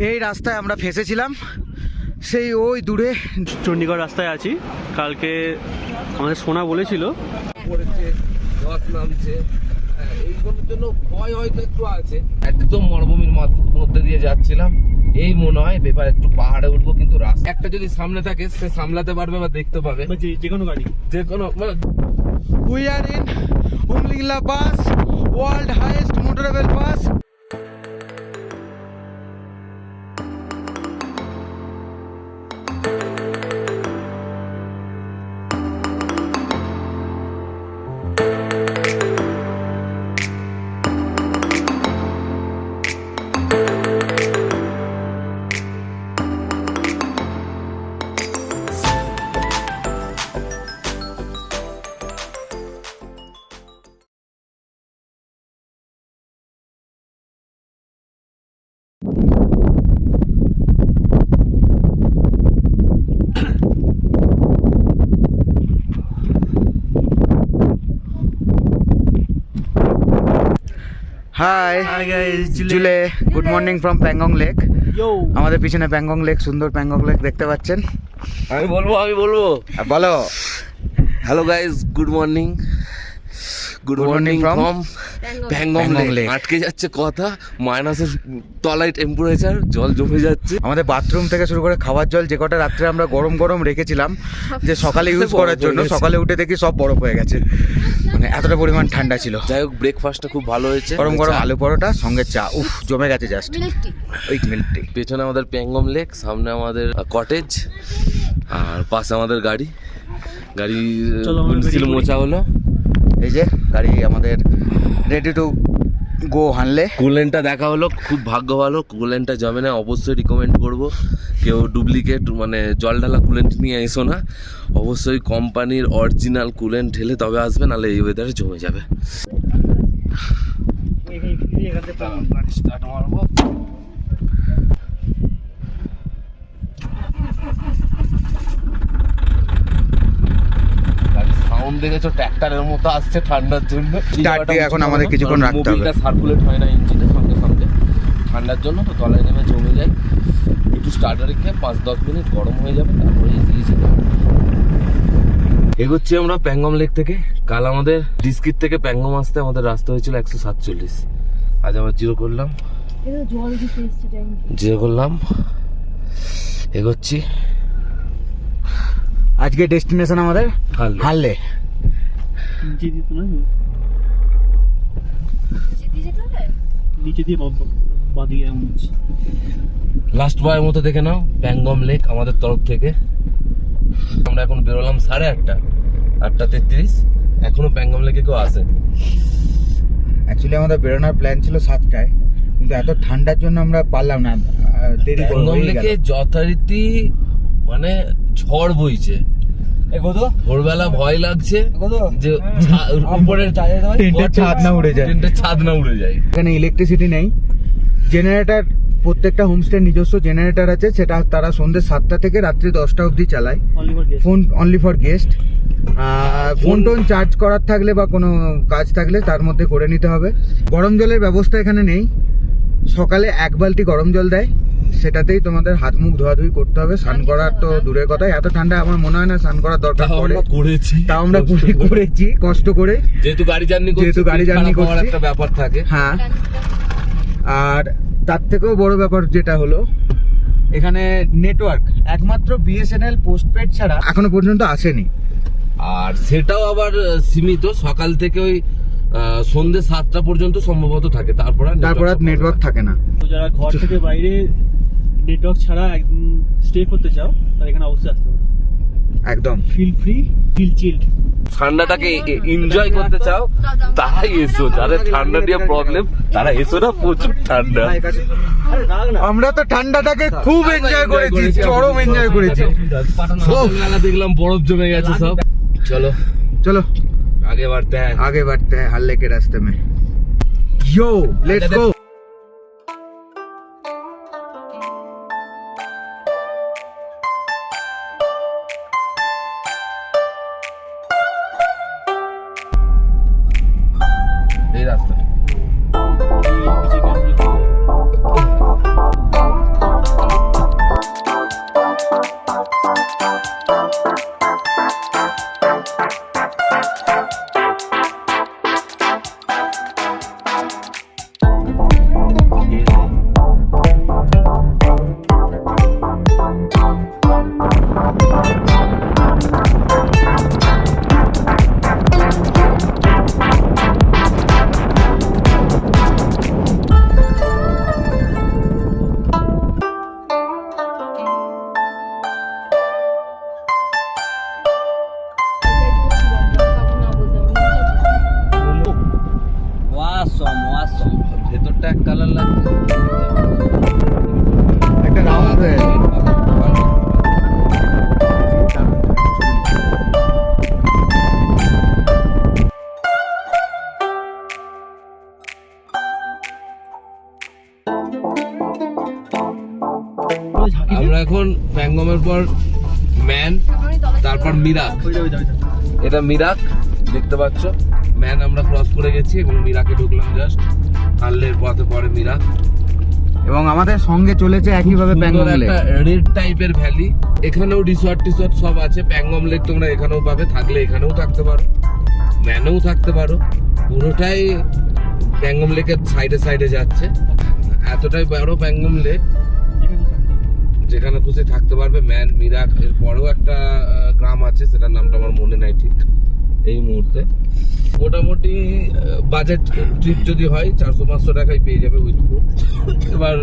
এই রাস্তায় আমরা ফেঁসেছিলাম, সেই ওই দূরে চণ্ডীগড় রাস্তায় আছি। কালকে আমাদের সোনা বলেছিল পড়েছে, ধস নামছে, এইগুলোর জন্য ভয় হয়তো একটু আছে। একদম মরুভূমির মধ্যে দিয়ে যাচ্ছিলাম, এই মনে হয় এবার একটু পাহাড়ে উঠবো, কিন্তু রাস্তা একটা যদি সামনে থাকে সে সামলাতে পারবে বা দেখতে পাবে যে কোনো গাড়ি, যে কোনো মানে। We are in Umlingla pass, world highest motorable pass. Hi julley, good morning from Pangong lake. আমাদের পিছনে প্যাংগং লেক, সুন্দর প্যাংগং লেক দেখতে পাচ্ছেন। আমি বলবো বলো। Hello guys, good morning. Good morning from Pangong lake. আটকে যাচ্ছে কথা, মাইনাসের তলায় টেম্পারেচার, জল জমে যাচ্ছে। আমাদের বাথরুম থেকে শুরু করে খাওয়ার জল যে কটা রাত্রে আমরা গরম গরম রেখেছিলাম যে সকালে ইউজ করার জন্য, সকালে উঠে দেখি সব বরফ হয়ে গেছে, মানে এতটা পরিমাণ ঠান্ডা ছিল। যাই হোক, ব্রেকফাস্টটা খুব ভালো হয়েছে, গরম গরম আলু পরোটা সঙ্গে চা, উফ জমে গেছে জাস্ট। ওই মিল্ক টি। পেছনে আমাদের প্যাংগং লেক, সামনে আমাদের কটেজ, আর পাশে আমাদের গাড়ি মোচা হলো। এই যে গাড়ি আমাদের রেডি টু গো হানলে। কুলেনটা দেখা হলো, খুব ভাগ্য ভালো, কুলেনটা জমে না। অবশ্যই রিকমেন্ড করব, কেউ ডুপ্লিকেট মানে জল ঢালা কুলেন্ট নিয়ে এসো না, অবশ্যই কোম্পানির অরিজিনাল কুলেন্ট ঢেলে তবে আসবে, নাহলে এই ওয়েদারে জমে যাবে। স্টার্ট মারবো। সাউন্ড দেখেছো, ট্র্যাক্টরের মতো আসছে ঠান্ডার জন্য। এখন আমাদের কিছুক্ষণ রাখতে হবে, সার্কুলেট হয় না ইঞ্জিনের সঙ্গে সঙ্গে, ঠান্ডার জন্য তো তলায় নেমে জমে যায়। একটু স্টার্টার রেখে 5-10 মিনিট গরম হয়ে যাবে, তারপরে এগোচ্ছি আমরা প্যাংগং লেক থেকে। কাল আমাদের ডিস্কিট থেকে প্যাংগং আসতে আমাদের রাস্তা হয়েছিল 147, আজ আবার জিরো করলাম, এগোচ্ছি। আজকে ডেস্টিনেশন আমাদের হানলে। লাস্ট বয়ের মতো দেখে নাও প্যাংগং লেক আমাদের তরফ থেকে। আমরা এখন বেরোলাম 8:30, এখনো প্যাংগং লেকে কেউ আসেনি। অ্যাকচুয়ালি আমাদের বেরোনোর প্ল্যান ছিল 7টায়, কিন্তু এত ঠান্ডার জন্য আমরা পারলাম না, দেরি করে প্যাংগং লেকে যথারীতি মানে ঝড় বইছে। ভোরবেলা ভয় লাগছে যে উপরের ছাদ না উড়ে যায়। এখানে ইলেকট্রিসিটি নেই, জেনারেটর প্রত্যেকটা হোমস্টে নিজস্ব জেনারেটর আছে, সেটা তারা সন্ধ্যে 7টা থেকে রাত্রি 10টা অবধি চালায়। Phone only for guest. Phone tone charge করার থাকলে বা কোনো কাজ থাকলে তার মধ্যে করে নিতে হবে। গরম জলের ব্যবস্থা এখানে নেই, সকালে 1 বালতি গরম জল দেয়, সেটাতেই তোমাদের হাত মুখ ধোয়াধুয়ি করতে হবে। স্নান করার তো দূরের কথা, এত ঠান্ডা আমার মনে হয় না স্নান করার দরকার পড়ে। তাও আমরা করেছি কষ্ট করে, যেহেতু গাড়ি জার্নি করছি, একটা ব্যাপার থাকে। হ্যাঁ, আর তার থেকেও বড় ব্যাপার যেটা হলো, এখানে নেটওয়ার্ক একমাত্র বিএসএনএল পোস্টপেড ছাড়া এখনো পর্যন্ত আসেনি। আর সেটাও আবার সীমিত, সকাল থেকে ওই সন্ধ্যে 7টা পর্যন্ত সম্ভবত থাকে, তারপর আর নেটওয়ার্ক থাকে না। যারা ঘর থেকে বাইরে নেটওয়ার্ক ছাড়া একদম স্টে করতে চাও, তাহলে এখানে অবশ্যই আসতে পারো। একদম ফিল ফ্রি, ফিল চিল্ড। ঠান্ডাটাকে এনজয় করতে চাও তারাই এসো, যাদের ঠান্ডা নিয়ে প্রবলেম তারা এসো না, প্রচুর ঠান্ডা। আমরা তো ঠান্ডাটাকে খুব এনজয় করেছি, চরম এনজয় করেছি। সকালবেলা দেখলাম বরফ জমে গেছে সব। চলো आगे बढ़ते हैं हल्ले के रास्ते में। Yo let's go. এই রাস্তা হয়ে গেছে। আমরা এখন প্যাংগমের পর ম্যান, তারপর মিরাক। এটা মিরাক দেখতে পাচ্ছ, ম্যান আমরা ক্রস করে গেছি এবং মিরাকে ঢুকলাম জাস্ট। আনলের পথে পরে মিরাক এবং আমাদের সঙ্গে চলেছে একইভাবে সুন্দর প্যাংগম লেক। একটা রেড টাইপের ভ্যালি। এখানেও রিসর্ট টিসর্ট সব আছে। প্যাংগম লেক তোমরা এখানেও পাবে, থাকলে এখানেও থাকতে পারো, ম্যানেও থাকতে পারো। পুরোটাই প্যাংগম লেকের সাইডে সাইডে যাচ্ছে। এতটাই বড় প্যাংগম লেক, যেখানে খুশি থাকতে পারবে। ম্যান, মিরাক, এর পরেও একটা গ্রাম আছে, সেটার নামটা আমার মনে নাই ঠিক এই মুহূর্তে। মোটামুটি বাজেট ট্রিপ যদি হয় 400-500 টাকায় পেয়ে যাবে উইথ ফুড। এবার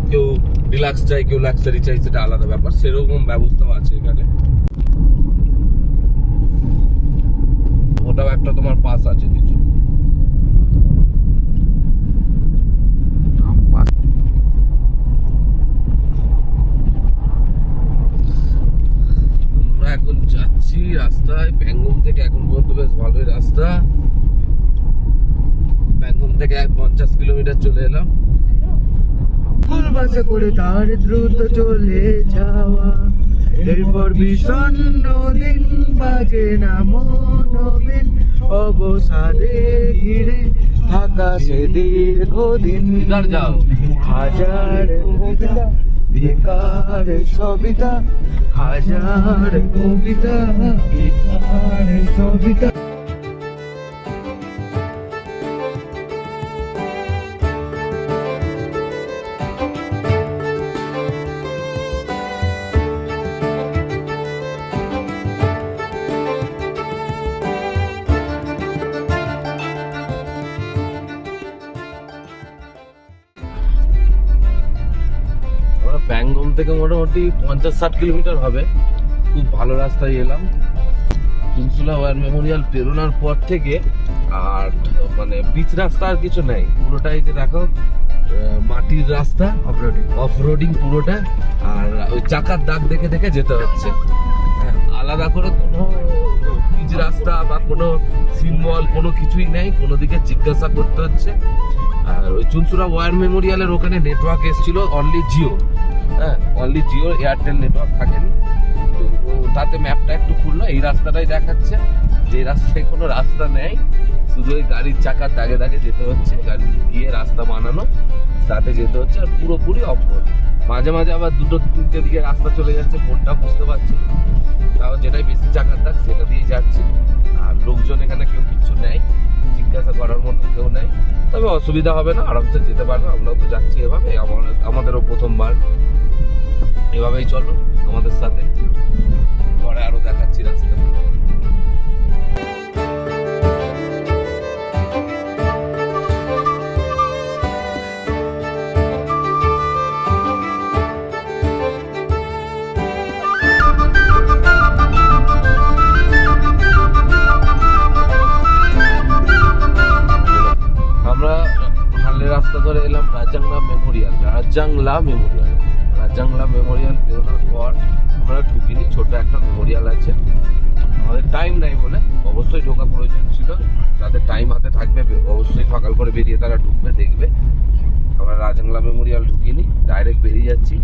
কেউ রিল্যাক্স চাই, কেউ লাক্সারি চাই, সেটা আলাদা ব্যাপার। সেরকম ব্যবস্থাও আছে এখানে। ওটাও একটা তোমার পাস আছে কিছু। আমরা এখন যাচ্ছি রাস্তায় প্যাংগম থেকে। এখন পর্যন্ত বেশ ভালোই রাস্তা। প্যাংগম থেকে 50 কিলোমিটার চলে এলাম। ফুল বাসে করে তার দ্রুত চলে যাওয়া, এরপর বিষণ্ণ দিন বাজে না মনোবিন, অবসাদে ঘিরে থাকা সে দীর্ঘদিন। ইধার যাও। হাজার কবিতা বেকার সবিতা, হাজার কবিতা বেকার সবিতা। আমরা প্যাংগম থেকে মোটামুটি 50-60 কিলোমিটার হবে। খুব ভালো রাস্তায় এলাম। চুনসুলা ওয়ার মেমোরিয়াল পেরোনোর পর থেকে আর মানে পিচ রাস্তা আর কিছু নেই। পুরোটাই যে দেখো মাটির রাস্তা, অফরোডিং পুরোটা। আর ওই চাকার দাগ দেখে দেখে যেতে হচ্ছে। হ্যাঁ, আলাদা করে কোনো পিচ রাস্তা বা কোনো সিম্বল কোনো কিছুই নেই, কোনো দিকে জিজ্ঞাসা করতে হচ্ছে। আর ওই চুনচুরা ওয়ার মেমোরিয়ালের ওখানে নেটওয়ার্ক এসেছিল অনলি জিও। হ্যাঁ, অনলি জিও, এয়ারটেল নেটওয়ার্ক থাকেনি। তো তাতে ম্যাপটা একটু খুললো, এই রাস্তাটাই দেখাচ্ছে। যে রাস্তায় কোনো রাস্তা নেই, শুধু ওই গাড়ির চাকার দাগে দাগে যেতে হচ্ছে। গাড়ি গিয়ে রাস্তা বানানো, তাতে যেতে হচ্ছে। আর পুরোপুরি অফরোড। মাঝে মাঝে আবার 2-3টে দিকে রাস্তা চলে যাচ্ছে, কোনটা বুঝতে পারছি না। তাও যেটাই বেশি চাকার দাগ সেটা দিয়ে যাচ্ছি। আর লোকজন এখানে কেউ কিচ্ছু নেই, জিজ্ঞাসা করার মতো কেউ নেই। তবে অসুবিধা হবে না, আরামসে যেতে পারবে। আমরাও তো যাচ্ছি এভাবে, আমাদেরও প্রথমবার। এভাবেই চলো আমাদের সাথে, পরে আরো দেখাচ্ছি রাস্তা। আমরা হালের রাস্তা ধরে এলাম রাজাংলা মেমোরিয়াল। রাজাংলা মেমোরিয়াল বেরোনোর পর আমরা ঢুকিনি। ছোট একটা মেমোরিয়াল আছে। আমাদের টাইম নাই বলে অবশ্যই ঢোকা প্রয়োজন ছিল। যাদের টাইম হাতে থাকবে অবশ্যই সকাল করে বেরিয়ে তারা ঢুকবে, দেখবে। আমরা রাজাংলা মেমোরিয়াল ঢুকিনি, ডাইরেক্ট বেরিয়ে যাচ্ছি।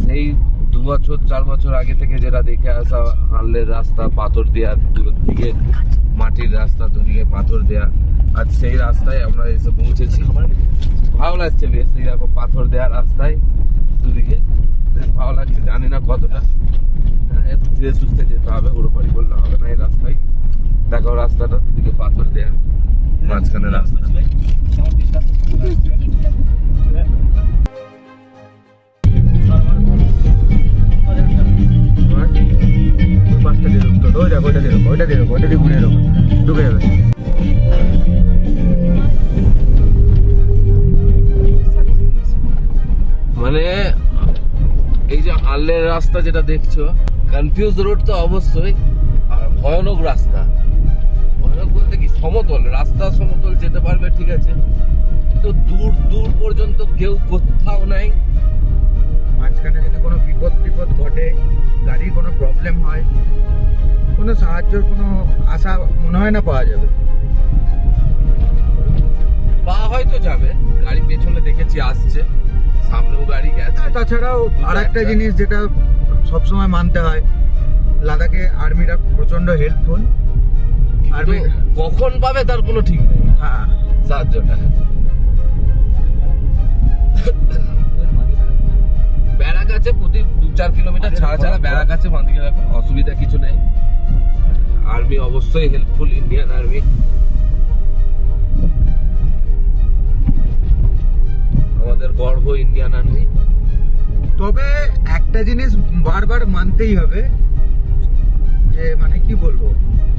সেই 2-4 বছর আগে থেকে যেটা দেখে আসা হালের রাস্তা, পাথর দেওয়া, দুদিকে মাটির রাস্তা, দুদিকে পাথর দেওয়া। আজ সেই রাস্তায় আমরা এসে পৌঁছেছি। ভালো লাগছে বেশ। এই দেখো পাথর দেওয়া রাস্তায় দুদিকে, বেশ ভালো লাগছে। জানি না কতটা, একটু ধীরে সুস্থে যেতে হবে, পুরোপুরি বললে হবে না। এই রাস্তায় দেখো রাস্তাটা দুদিকে পাথর দেওয়া, মাঝখানে রাস্তা। পাঁচটা দিয়ে ঢুকতো, ওই দেখো ওইটা দিয়ে ঢুকো, ওইটা দিয়ে ঢুকো, ওইটা দিয়ে ঘুরে ঢুকো, ঢুকে যাবে। মানে এই যে আনলের রাস্তা যেটা দেখছো, কনফিউজ রোড তো অবশ্যই। আর ভয়ানক রাস্তা। ভয়ানক বলতে কি, সমতল রাস্তা, সমতল যেতে পারবে ঠিক আছে, তো দূর দূর পর্যন্ত কেউ কোথাও নাই। মাঝখানে যদি গাড়ির কোনো প্রবলেম হয়, কোনো সাহায্যের কোনো আশা মনে হয় না পাওয়া যাবে। বা হয়তো যাবে, গাড়ি পেছনে দেখেছি আসছে, সামনেও গাড়ি গেছে। তাছাড়াও আর একটা জিনিস যেটা সবসময় মানতে হয়, লাদাখে আর্মিরা প্রচন্ড হেল্পফুল। কিন্তু কখন পাবে তার কোনো ঠিক নেই হ্যাঁ, সাহায্যটা। ব্যারাক আছে প্রতি 2-4 কিলোমিটার ছাড়া ছাড়া ব্যারাক আছে, বাঁদিকে দেখো, অসুবিধা কিছু নেই। আর্মি অবশ্যই হেল্পফুল, ইন্ডিয়ান আর্মি। আমাদের গর্ব ইন্ডিয়ান আর্মি। তবে একটা জিনিস বারবার মানতেই হবে যে মানে কি বলবো,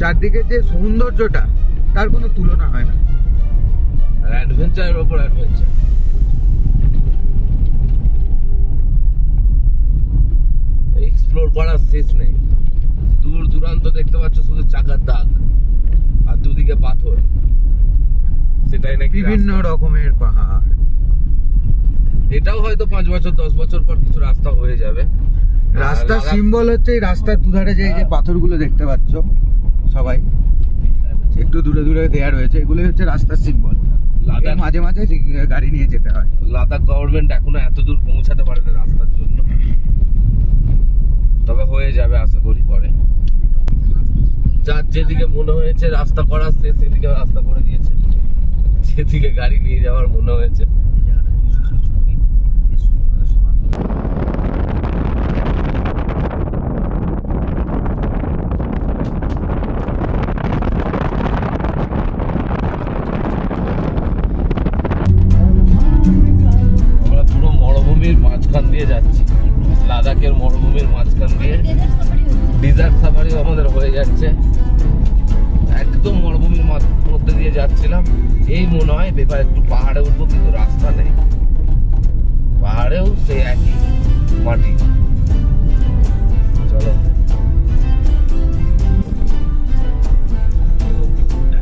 চারদিকে যে সৌন্দর্যটা তার কোনো তুলনা হয় না। আর অ্যাডভেঞ্চারের ওপর অ্যাডভেঞ্চার। এক্সপ্লোর করার শেষ নেই। দূর দূরান্ত দেখতে পাচ্ছ শুধু চাকার দাগ আর দুদিকে পাথর, সেটাই নাকি বিভিন্ন রাস্তা। রকমের পাহাড়। এটাও হয়তো 5 বছর 10 বছর পর কিছু রাস্তা হয়ে যাবে। রাস্তার লাদাখ- সিম্বল হচ্ছে এই রাস্তার দুধারে যে এই যে পাথরগুলো দেখতে পাচ্ছ সবাই, একটু দূরে দূরে দেয়া রয়েছে, এগুলো হচ্ছে রাস্তার সিম্বল। লাদাখ মাঝে মাঝে গাড়ি নিয়ে যেতে হয়। লাদাখ গভর্নমেন্ট এখনো এত দূর পৌঁছাতে পারে না রাস্তার জন্য, তবে হয়ে যাবে আশা করি পরে। যার যেদিকে মনে হয়েছে রাস্তা করা শেষ সেদিকে রাস্তা করে দিয়েছে, যেদিকে গাড়ি নিয়ে যাওয়ার মনে হয়েছে। আমরা পুরো মরুভূমির মাঝখান দিয়ে যাচ্ছি, লাদাখের মরুভূমির মাঝখান দিয়ে। ডিজার্ট সাফারিও আমাদের হয়ে যাচ্ছে। একদম মরুভূমির মধ্যে দিয়ে যাচ্ছিলাম, এই মনে হয় এবার একটু পাহাড়ে উঠবো, কিন্তু রাস্তা নেই। পাহাড়েও সেই একই মাটি। চলো,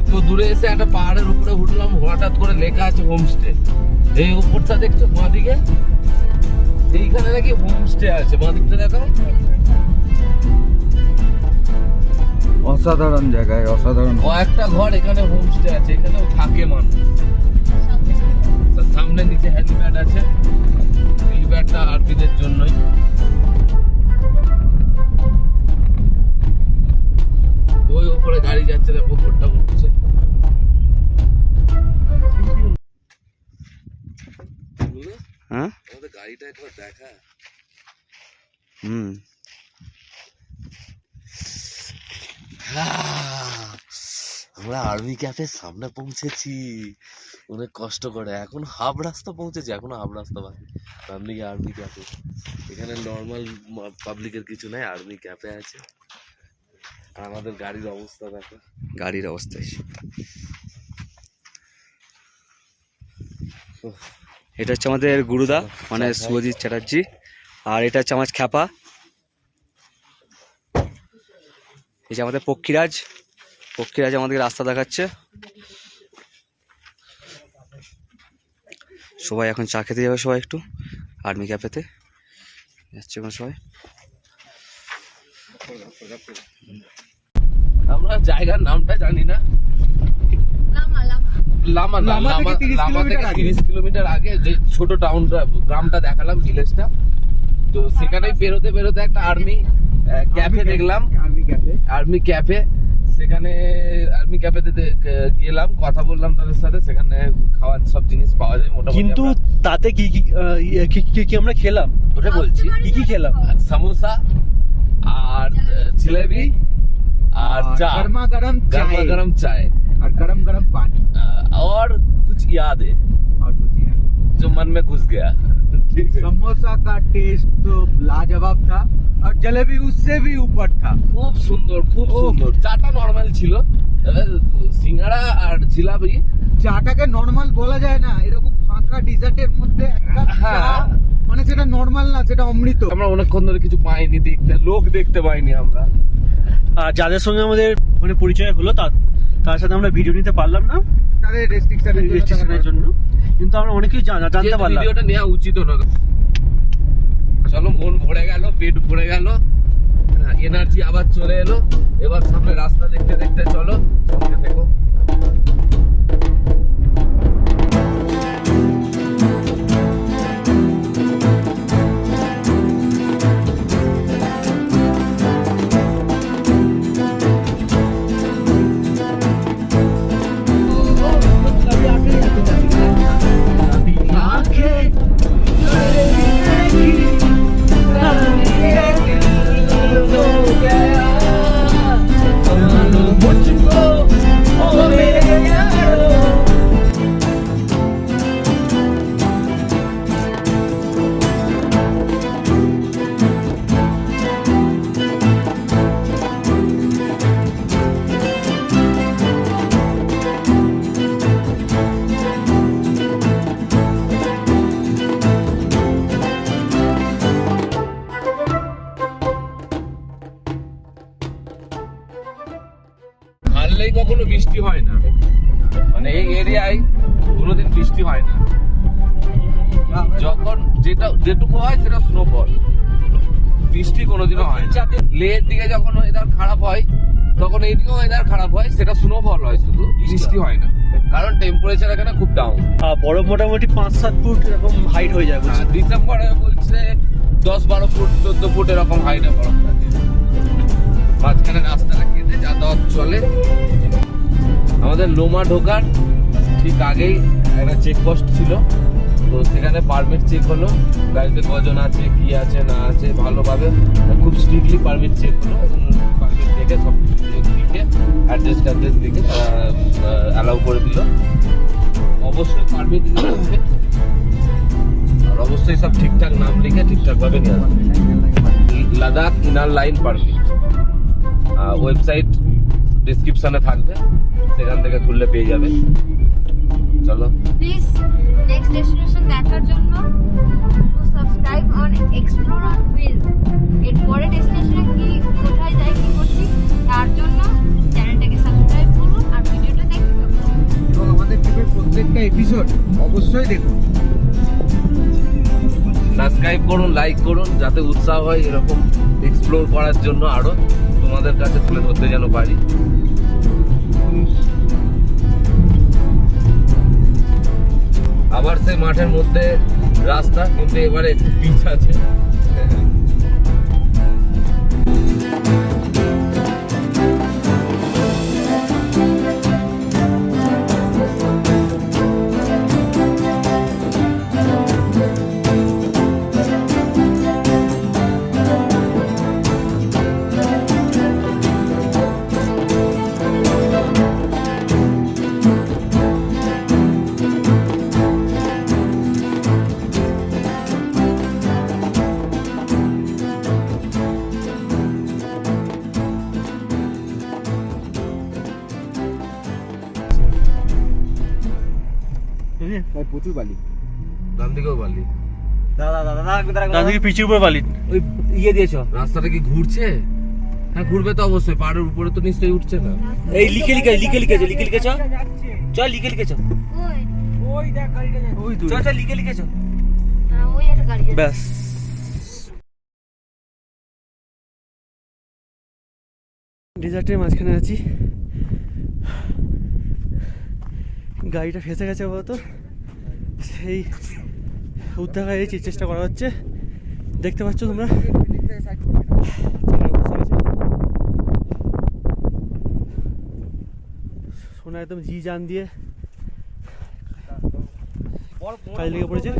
এত দূরে এসে একটা পাহাড়ের উপরে উঠলাম, হঠাৎ করে লেখা আছে হোমস্টে। এই উপরটা দেখছো বাঁদিকে, এইখানে নাকি হোমস্টে আছে। বাঁদিকটা দেখো, অসাধারণ জায়গায়, অসাধারণ। কয়েকটা ঘর এখানে হোমস্টে আছে, এখানেও থাকে মানুষ। তার সামনে নিচে হেলিপ্যাড আছে, হেলিপ্যাডটা আরবিদের জন্যই। ওই উপরে গাড়ি যাচ্ছে, দেখো উপরটা উঠছে। হ্যাঁ, আমাদের গাড়িটা একবার দেখা। আমরা আর্মি ক্যাফের সামনে পৌঁছেছি অনেক কষ্ট করে। এখন হাফ রাস্তা পৌঁছেছি, এখনো হাফ রাস্তা বাকি। সামনে গিয়ে আর্মি ক্যাফে, এখানে নর্মাল পাবলিকের কিছু নাই, আর্মি ক্যাফে আছে। আর আমাদের গাড়ির অবস্থা দেখো, গাড়ির অবস্থা। এটা হচ্ছে আমাদের গুরুদা, মানে শুভজিৎ চ্যাটার্জি। আর এটা হচ্ছে আমার খ্যাপা, এই যে আমাদের পক্ষীরাজ। পক্ষীরাজ আমাদেরকে রাস্তা দেখাচ্ছে। সবাই এখন চা খেতে যাবে, সবাই একটু আর্মি ক্যাফেতে যাচ্ছে এখন সবাই। আমরা জায়গার নামটা জানি না। লামা না, লামা থেকে 30 লামা থেকে কিলোমিটার আগে। 30 কিলোমিটার আগে যে ছোট টাউনটা, গ্রামটা দেখালাম, ভিলেজটা। তো সেখানেই বেরোতে বেরোতে একটা আর্মি ক্যাফে দেখলাম, আর্মি ক্যাফে। Army cafe. সেখানে আর্মি ক্যাফেতে গেলাম, কথা বললাম তাদের সাথে। সেখানে খাওয়ার সব জিনিস পাওয়া যায় মোটামুটি। কিন্তু তাতে কি কি কি আমরা খেলাম, ওটা বলছি, কি খেলাম? समोसा আর জিলেবি আর চা, गरमा गरम गरमा चाय गरम चाय और गरम गरम पानी और कुछ याद है और भुजिया। जो मन में घुस गया। ठीक है, समोसा का टेस्ट तो लाजवाब था और जलेबी उससे भी ऊपर था। খুব সুন্দর, খুব ওহ। সুন্দর। চাটা নরমাল ছিল, সিঙ্গাড়া আর জিলাপি। চাটাকে নরমাল বলা যায় না, এরকম ফাঁকা ডিজার্টের মধ্যে একটা চা, হ্যাঁ। মানে সেটা নরমাল না, সেটা অমৃত। আমরা অনেকক্ষণ ধরে কিছু পাইনি, লোক দেখতে পাইনি আমরা। আর যাদের সঙ্গে আমাদের ওখানে পরিচয় হলো তার সাথে আমরা ভিডিও নিতে পারলাম না, তাদের রেজিস্ট্রেশনের জন্য। কিন্তু আমরা অনেক কিছু জানতে যেহেতু পারলাম। ভিডিওটা নেওয়া উচিত না। চলো, মন ভরে গেল, পেট ভরে গেল। এনার্জি আবার চলে এলো। এবার সামনে রাস্তা দেখতে দেখতে চলো, সঙ্গে থেকো। হারলেই কখনো বৃষ্টি হয় না, মানে এই এরিয়ায় কোনোদিন বৃষ্টি হয় না। যখন যেটুকু হয় সেটা স্নোফল, বৃষ্টি কোনোদিনও হয় না। লেহের দিকে যখন ওয়েদার খারাপ হয় তখন এইদিকেও ওয়েদার খারাপ হয়, সেটা স্নোফল হয়, শুধু বৃষ্টি হয় না, কারণ টেম্পারেচার এখানে খুব ডাউন। বরফ মোটামুটি 5-7 ফুট এরকম হাইট হয়ে যায় বলছে। ডিসেম্বরে বলছে 10-12 ফুট 14 ফুট এরকম হাইটে বরফ থাকে। মাঝখানে রাস্তাটা কেটে যাতায়াত চলে। আমাদের লোমা ঢোকার ঠিক আগেই একটা চেকপোস্ট ছিল, তো সেখানে পারমিট চেক হলো, গাড়িতে কজন আছে কি আছে না আছে ভালোভাবে খুব স্ট্রিক্টলি পারমিট চেক হলো এবং পারমিট দেখে সব কিছু লিখে অ্যাড্রেস লিখে অ্যালাউ করে দিল। অবশ্যই পারমিট দিতে হবে আর অবশ্যই সব ঠিকঠাক নাম লিখে ঠিকঠাকভাবে নিয়ে আসবে। Ladakh inner line permit website ডেসক্রিপশনে থাকবে, সেখান থেকে খুললে পেয়ে যাবে। চলো প্লিজ নেক্সট ডেস্টিনেশন দেখার জন্য subscribe on explore on wheel. এর পরে ডেস্টিনেশনে কি কোথায় যাই কি করছি তার জন্য চ্যানেলটাকে সাবস্ক্রাইব করুন আর ভিডিওটা দেখতে থাকুন এবং আমাদের ট্রিপের প্রত্যেকটা এপিসোড অবশ্যই দেখুন। সাবস্ক্রাইব করুন, লাইক করুন, যাতে উৎসাহ হয় এরকম এক্সপ্লোর করার জন্য, আরো তোমাদের কাছে তুলে ধরতে যেন পারি। আবার সেই মাঠের মধ্যে রাস্তা, কিন্তু এবারে একটু পিচ আছে। প্রচুর বালি, ডান দিকেও বালি। তার দিকে পিচের উপর বালি। ওই ইয়ে দিয়েছো, রাস্তাটা কি ঘুরছে? হ্যাঁ ঘুরবে তো অবশ্যই, পাহাড়ের উপরে তো নিশ্চয়ই উঠছে না। এই লিখে চল ওই দেখ গাড়িটা যায়, ওই দূরে চল লিখে ওই একটা গাড়ি আছে। ব্যাস। ডেজার্টের মাঝখানে আছি, গাড়িটা ফেসে গেছে বলতো, সেই উদ্ধার গাড়ি চেষ্টা করা হচ্ছে। দেখতে পাচ্ছ তোমরা, সোনা একদম জি জান দিয়ে কাজে লেগে পড়েছে।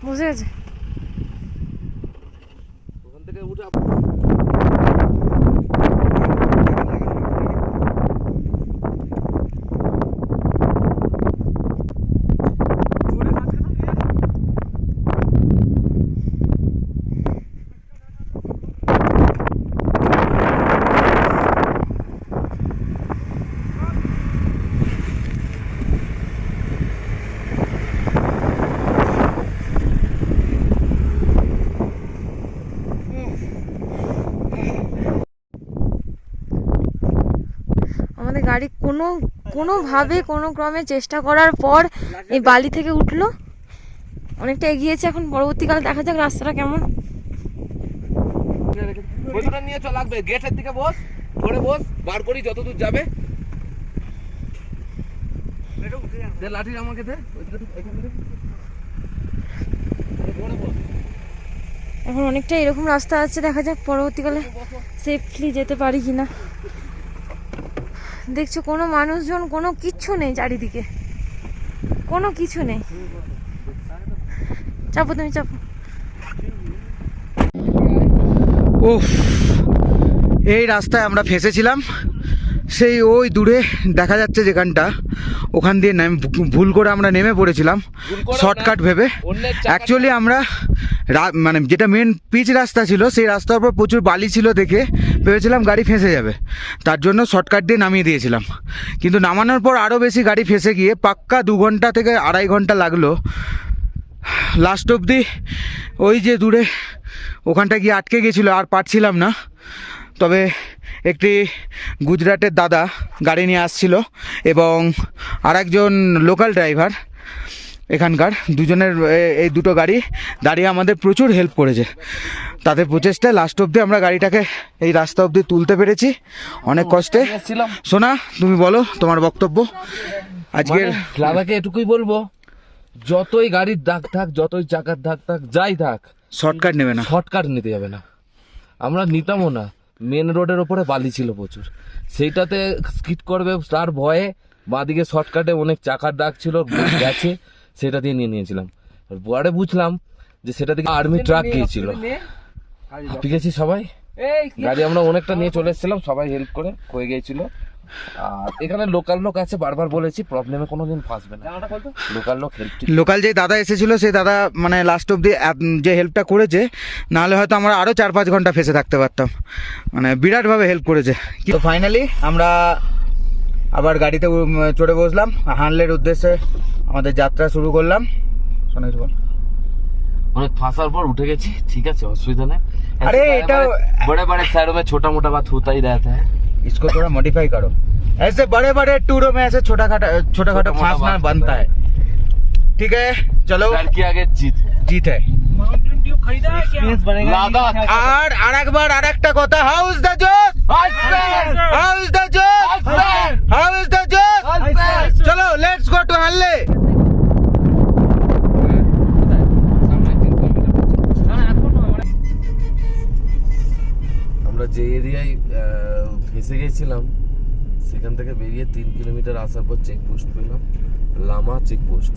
বসে আছে। ওখান থেকে উঠে গাড়ি কোনোভাবে কোনো ক্রমে চেষ্টা করার পর এই বালি থেকে উঠলো, অনেকটা এগিয়েছে। এখন পরবর্তীকালে দেখা যাক রাস্তাটা কেমন। বইটা নিয়ে চল, লাগবে গেটের দিকে বস, ধরে বস, বার করি যতদূর যাবে। দে লাঠি আমাকে দে, এখন অনেকটা এরকম রাস্তা আছে, দেখা যাক পরবর্তীকালে সেফলি যেতে পারি কিনা। দেখছো কোনো মানুষজন, কোনো কিচ্ছু নেই চারিদিকে, কোনো কিছু নেই। চাপো, তুমি চাপো। উফ, এই রাস্তায় আমরা ফেঁসেছিলাম। সেই ওই দূরে দেখা যাচ্ছে যেখানটা, ওখান দিয়ে ভুল করে আমরা নেমে পড়েছিলাম শর্টকাট ভেবে। অ্যাকচুয়ালি আমরা মানে যেটা মেন পিচ রাস্তা ছিল, সেই রাস্তার উপর প্রচুর বালি ছিল দেখে ভেবেছিলাম গাড়ি ফেঁসে যাবে, তার জন্য শর্টকাট দিয়ে নামিয়ে দিয়েছিলাম। কিন্তু নামানোর পর আরও বেশি গাড়ি ফেঁসে গিয়ে পাক্কা 2 ঘন্টা থেকে 2.5 ঘন্টা লাগলো লাস্ট অবধি। ওই যে দূরে ওখানটা গিয়ে আটকে গেছিলো, আর পারছিলাম না। তবে একটি গুজরাটের দাদা গাড়ি নিয়ে আসছিল এবং আরেকজন লোকাল ড্রাইভার এখানকার, দুজনের এই দুটো গাড়ি দাঁড়িয়ে আমাদের প্রচুর হেল্প করেছে। তাদের প্রচেষ্টায় লাস্ট অবধি আমরা গাড়িটাকে এই রাস্তা অবধি তুলতে পেরেছি অনেক কষ্টে। সোনা, তুমি বলো তোমার বক্তব্য আজকের। লাদাকে এটুকুই বলবো, যতই গাড়ির দাগ থাক, যতই চাকার দাগ থাক, যাই থাক, শর্টকাট নেবে না, শর্টকাট নিতে যাবে না। আমরা নিতামও না, মেন রোডের ওপরে বালি ছিল প্রচুর, সেইটাতে স্কিড করবে তার ভয়ে বাঁদিকে শর্টকাটে অনেক চাকার দাগ ছিল, গেছে, সেটা দিয়ে নিয়েছিলাম। পরে বুঝলাম যে সেটা থেকে আর্মি ট্রাক গিয়েছিল, হাঁপিয়ে গেছি সবাই। গাড়ি আমরা অনেকটা নিয়ে চলে এসেছিলাম, সবাই হেল্প করে হয়ে গিয়েছিল। আর এখানে লোকাল লোক আছে, বারবার বলেছি প্রবলেমে কোনোদিন ফাঁসবে না, লোকাল লোক হেল্প। লোকাল যে দাদা এসেছিল সেই দাদা মানে লাস্ট অবধি যে হেল্পটা করেছে, নাহলে হয়তো আমরা আরও 4-5 ঘন্টা ফেসে থাকতে পারতাম। মানে বিরাটভাবে হেল্প করেছে। তো ফাইনালি আমরা আবার গাড়িতে চড়ে বসলাম, হানলের উদ্দেশ্যে আমাদের যাত্রা শুরু করলাম। শোনাইছ বল। অনেক ফাঁসার পর উঠে গেছি, ঠিক আছে, অসুবিধা নেই। अरे এটা बड़े बड़े शहरों में छोटा मोटा बात होता ही रहता है, इसको थोड़ा मॉडिफाई करो। ऐसे बड़े बड़े टूरों में ऐसे छोटा खाटा फांसना बनता है। ठीक है, चलो, डर के आगे जीत है। जीत है। एक्सपीरियंस बनेगा। लादाख আর আরেকবার আরেকটা কথা, হাউ ইজ দ্য জোশ, হাউ ইজ দ্য জোশ, হাউ ইজ দ্য জোশ। চলো, লেটস গো টু হানলে। আমরা যে এরিয়ায় ফেসে গেছিলাম, সেখান থেকে বেরিয়ে 3 কিলোমিটার আসার পর চেকপোস্ট পেলাম, লামা চেকপোস্ট।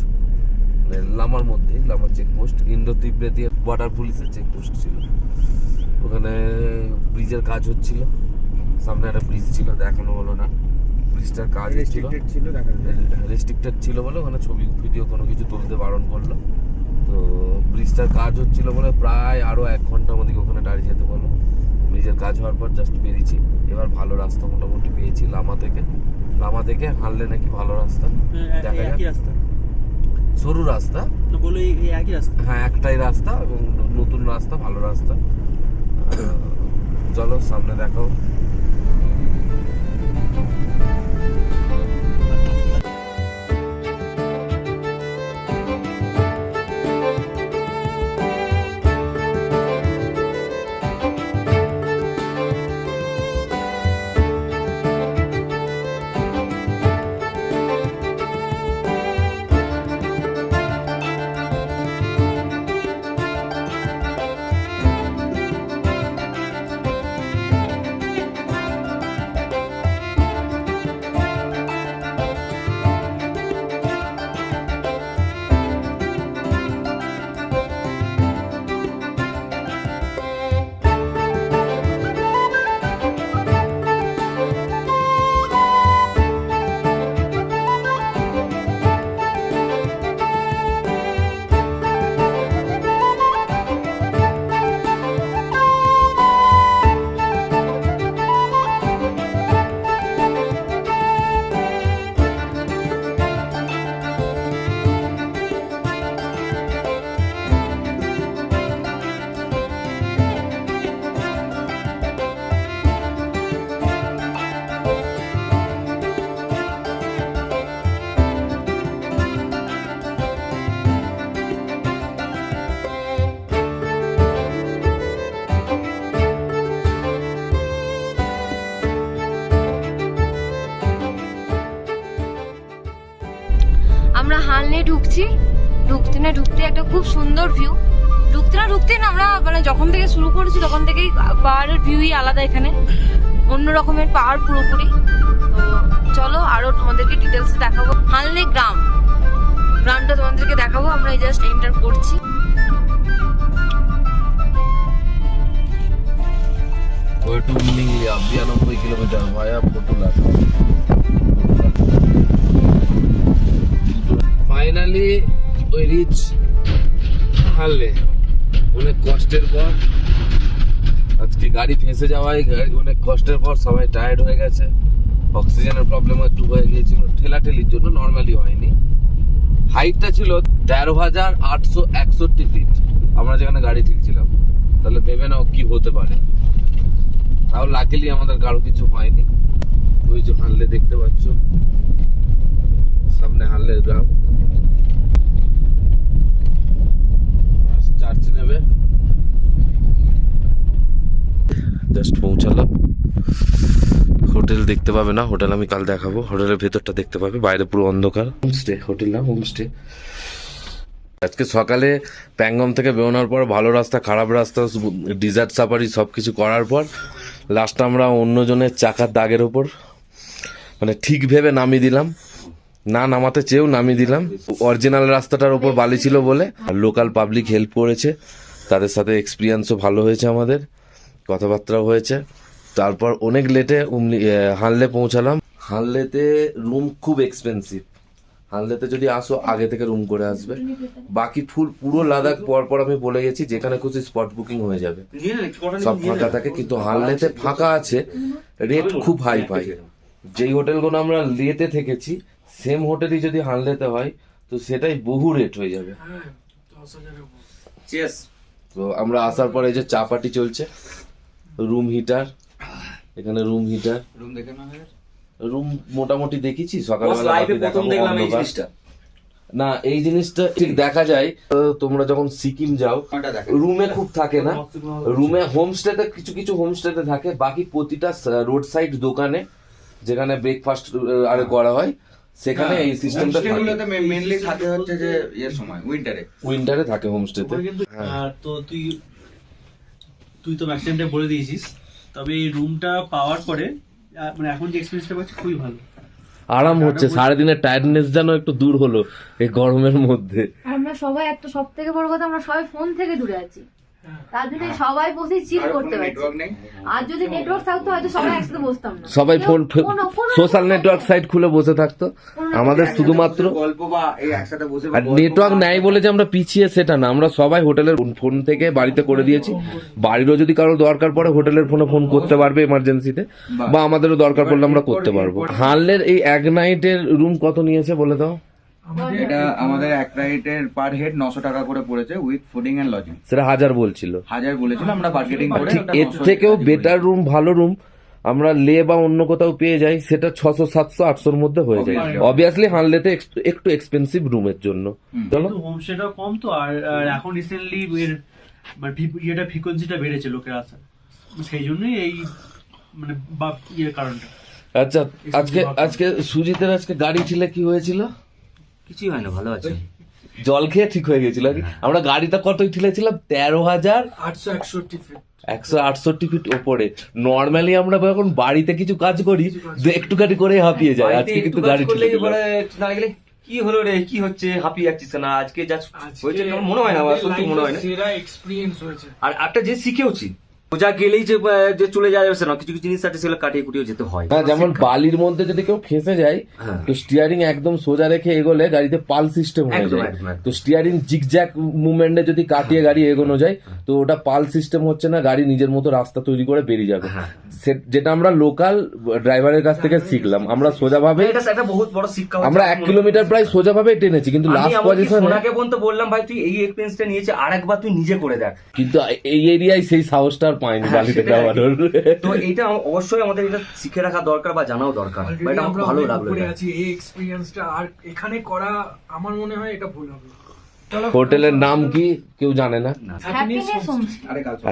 মানে লামার মধ্যেই লামা চেকপোস্ট, ইন্ডো তিব্বতীয় বর্ডার পুলিশের চেকপোস্ট ছিল। ওখানে ব্রিজের কাজ হচ্ছিল, সামনে একটা ব্রিজ ছিল, দেখানো হলো না। ব্রিজটার কাজ হচ্ছিল, রেস্ট্রিক্টেড ছিল বলে ওখানে ছবি ভিডিও কোনো কিছু তুলতে বারণ করলো। তো ব্রিজটার কাজ হচ্ছিল বলে প্রায় আরও 1 ঘন্টা আমাদেরকে ওখানে দাঁড়িয়ে যেতে বললো। ব্রিজের কাজ হওয়ার পর জাস্ট বেরিয়েছি। এবার ভালো রাস্তা মোটামুটি পেয়েছি লামা থেকে হানলে নাকি ভালো রাস্তা, দেখা যাক। সরু রাস্তা, বলো এই একই রাস্তা? হ্যাঁ, একটাই রাস্তা এবং নতুন রাস্তা, ভালো রাস্তা। চলো সামনে দেখাও। হানলে ঢুকছি, ঢুকতে একটা খুব সুন্দর ভিউ। ঢুকতে না আমরা মানে যখন থেকে শুরু করেছি তখন থেকেই পাহাড়ের ভিউই আলাদা, এখানে অন্য রকমের পাহাড় পুরোপুরি। তো চলো আরো তোমাদেরকে ডিটেলস দেখাবো। হানলে গ্রামটা তোমাদেরকে দেখাবো। আমরা এই জাস্ট এন্টার করছি। টু মিনিংলিয়া 92 কিলোমিটার ভায়া পটুলা। ফাইনালি ওই রিচ হানলে। অনেক কষ্টের পর, আজকে গাড়ি ফেঁসে যাওয়ায় অনেক কষ্টের পর সবাই টায়ার্ড হয়ে গেছে। অক্সিজেনের প্রবলেম একটু হয়ে গিয়েছিল ঠেলাঠেলির জন্য, নর্মালি হয়নি। হাইটটা ছিল 13,861 ফিট আমরা যেখানে গাড়ি ঠিকছিলাম। তাহলে ভেবে নাও কি হতে পারে। তাও লাকিলি আমাদের কারো কিছু হয়নি। ওই যে হানলে দেখতে পাচ্ছ, সামনে হানলের গ্রাম। চার্জ নেবে, জাস্ট পৌঁছালাম। হোটেল দেখতে পাবে না, হোটেল আমি কাল দেখাবো। হোটেলের ভেতরটা দেখতে পাবে, বাইরে পুরো অন্ধকার। হোমস্টে, হোটেল না হোমস্টে। আজকে সকালে প্যাংগম থেকে বেরোনোর পর ভালো রাস্তা, খারাপ রাস্তা, ডিজার্ট সাফারি সব কিছু করার পর লাস্টে আমরা অন্যজনের চাকার দাগের ওপর মানে ঠিক ভেবে নামিয়ে দিলাম, না নামাতে চেয়েও নামিয়ে দিলাম। অরিজিনাল রাস্তাটার ওপর বালি ছিল বলে লোকাল পাবলিক হেল্প করেছে, তাদের সাথে এক্সপিরিয়েন্সও ভালো হয়েছে, আমাদের কথাবার্তাও হয়েছে। তারপর অনেক লেটে হানলে পৌঁছালাম। হানলেতে রুম খুব এক্সপেন্সিভ। হানলেতে যদি আসো আগে থেকে রুম করে আসবে। বাকি পুরো লাদাখ পর আমি বলে গেছি যেখানে খুশি স্পট বুকিং হয়ে যাবে, সব ফাঁকা থাকে। কিন্তু হানলেতে ফাঁকা আছে, রেট খুব হাই পাই। যেই হোটেলগুলো আমরা লেতে থেকেছি সেম হোটেলই যদি হানলেতে হয় তো সেটাই বহু রেট হয়ে যাবে। তো আমরা আসার পরে এই যে চা পার্টি চলছে, রুম হিটার, এখানে রুম হিটার, রুম মোটামুটি দেখেছি সকালবেলা। না এই জিনিসটা ঠিক দেখা যায় তোমরা যখন সিকিম যাও, রুমে খুব থাকে না। রুমে হোমস্টেতে কিছু হোমস্টেতে থাকে, বাকি প্রতিটা রোড সাইড দোকানে যেখানে ব্রেকফাস্ট আরে করা হয় সেখানে এই সিস্টেমটা মেইনলি থাকে হচ্ছে যে এর সময় উইন্টারে থাকে হোমস্টেতে। তো তুই তো ম্যাক্সিমামটা বলে দিয়েছিস, তবে এই রুমটা পাওয়ার পরে মানে এখন যে এক্সপেরিয়েন্সটা পাচ্ছি খুবই ভালো, আরাম হচ্ছে। সারাদিনের টায়ার্ডনেস যেন একটু দূর হলো এই গরমের মধ্যে। আমরা সবাই একটা, সব থেকে বড় কথা, আমরা সবাই ফোন থেকে দূরে আছি, তার জন্য সবাই বসে চিল করতে পারছি। আর যদি নেটওয়ার্ক থাকতো হয়তো সবাই একসাথে বসতাম না, সবাই ফোন সোশ্যাল নেটওয়ার্ক সাইট খুলে বসে থাকতো। আমাদের শুধুমাত্র গল্প বা এই একসাথে বসে আর নেটওয়ার্ক নাই বলে যে আমরা পিছিয়ে সেটা না, আমরা সবাই হোটেলের ফোন থেকে বাড়িতে করে দিয়েছি। বাড়িরও যদি কারো দরকার পড়ে হোটেলের ফোন করতে পারবে এমার্জেন্সিতে, বা আমাদেরও দরকার পড়লে আমরা করতে পারবো। হানলের এই এক নাইটের রুম কত নিয়েছে বলে দাও? এটা আমাদের এক রাইটের পার হেড 900 টাকা করে পড়েছে উইথ ফুডিং এন্ড লজিং। সেটা 1000 বলছিল, 1000 বলেছিল, আমরা বার্গেনিং করে এর থেকেও বেটার রুম, ভালো রুম আমরা লে বা অন্য কোথাও পেয়ে যাই, সেটা 600, 700, 800 মধ্যে হয়ে যায়। অবভিয়াসলি হানলেতে একটু এক্সপেন্সিভ রুমের জন্য। চলো হোমস্টেটাও কম তো, আর এখন রিসেন্টলি এর মানে ইয়েটা ফ্রিকোয়েন্সিটা বেড়েছে লোকের আসা, সেই জন্যই এই মানে ইয়ের কারণটা। আচ্ছা, আজকে সুজিতের আজকে গাড়ি ছিল, কি হয়েছিল? কিছুই হয় না, ভালো আছে। জল খেয়ে ঠিক হয়ে গেছিল। আমরা গাড়িটা কতই ঠেলেছিলাম? 13,868 ফিট ওপরে। নর্মালি আমরা যখন বাড়িতে কিছু কাজ করি একটুখানি করে হাঁপিয়ে যায়, আজকে কিন্তু গাড়ি ঠেলে কি হলো রে, কি হচ্ছে, হাঁপিয়ে যাচ্ছিস না? আজকে যা হয়েছে মনে হয় না, সত্যি মনে হয় না। আর একটা যে শিখেওছি, সোজা গেলেই যে চলে যাওয়া যাবে না, কিছু কিছু জিনিস আছে সেগুলো কাটিয়ে কুটিয়ে যেতে হয়। হ্যাঁ, যেমন বালির মধ্যে যদি কেউ ফেঁসে যায় তো স্টিয়ারিং একদম সোজা রেখে এগোলে গাড়িতে পাল সিস্টেম হয়ে যায়। তো স্টিয়ারিং জিগজ্যাগ মুভমেন্টে যদি কাটিয়ে গাড়ি এগোনো যায় তো ওটা পাল সিস্টেম হচ্ছে না, গাড়ি নিজের মতো রাস্তা তৈরি করে বেরিয়ে যাবে। যেটা আমরা লোকাল ড্রাইভারের কাছ থেকে শিখলাম। আমরা সোজাভাবে, এটা একটা বহুত বড় শিক্ষা। আমরা 1 কিলোমিটার প্রায় সোজাভাবে টেনেছি, কিন্তু লাস্ট পজিশনে ওনাকে বলতে বললাম ভাই তুই এই এক্সপেরিয়েন্সটা নিয়েছে, আরেকবার তুই নিজে করে দেখ। কিন্তু এই এরিয়ায় সেই সাহসটা পাইনি বালিতে যাওয়ার। তো এটা অবশ্যই আমাদের এটা শিখে রাখা দরকার বা জানাও দরকার। এটা আমার ভালো লাগলো এই এক্সপেরিয়েন্সটা, আর এখানে করা আমার মনে হয় এটা ভুল হবে। হোটেলের নাম কি কেউ জানে না?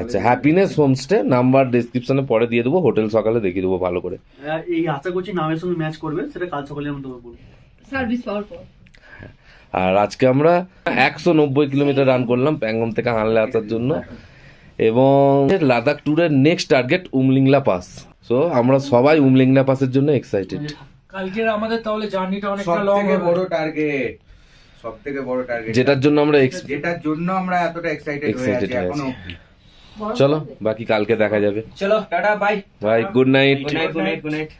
আচ্ছা, হ্যাপিনেস হোমস্টে। নাম্বার ডেসক্রিপশনে পরে দিয়ে দেবো, হোটেল সকালে দেখিয়ে দেবো ভালো করে। এই আশা করছি নামের সঙ্গে ম্যাচ করবে, সেটা কাল সকালে আমি তোমাকে বলবো। সার্ভিস পাওয়ার পর আর আজকে আমরা 190 কিলোমিটার রান করলাম প্যাংগং থেকে হানলে আসার জন্য, এবং লাদাখ ট্যুরের next target Umlingla pass. So আমরা সবাই উমলিংলা পাসের জন্য এক্সাইটেড। কালকের আমাদের তাহলে জার্নিটা অনেকটা সব লং থেকে হবে। বড় টার্গেট, সব থেকে বড় টার্গেট, যেটার জন্য আমরা যেটার জন্য আমরা এতটা এক্সাইটেড হয়ে Excited আছি হয়ে এখনো আছি। অবধি। চলো বাকি কালকে দেখা যাবে। চলো tata bye bye, good night. Good night good night good night.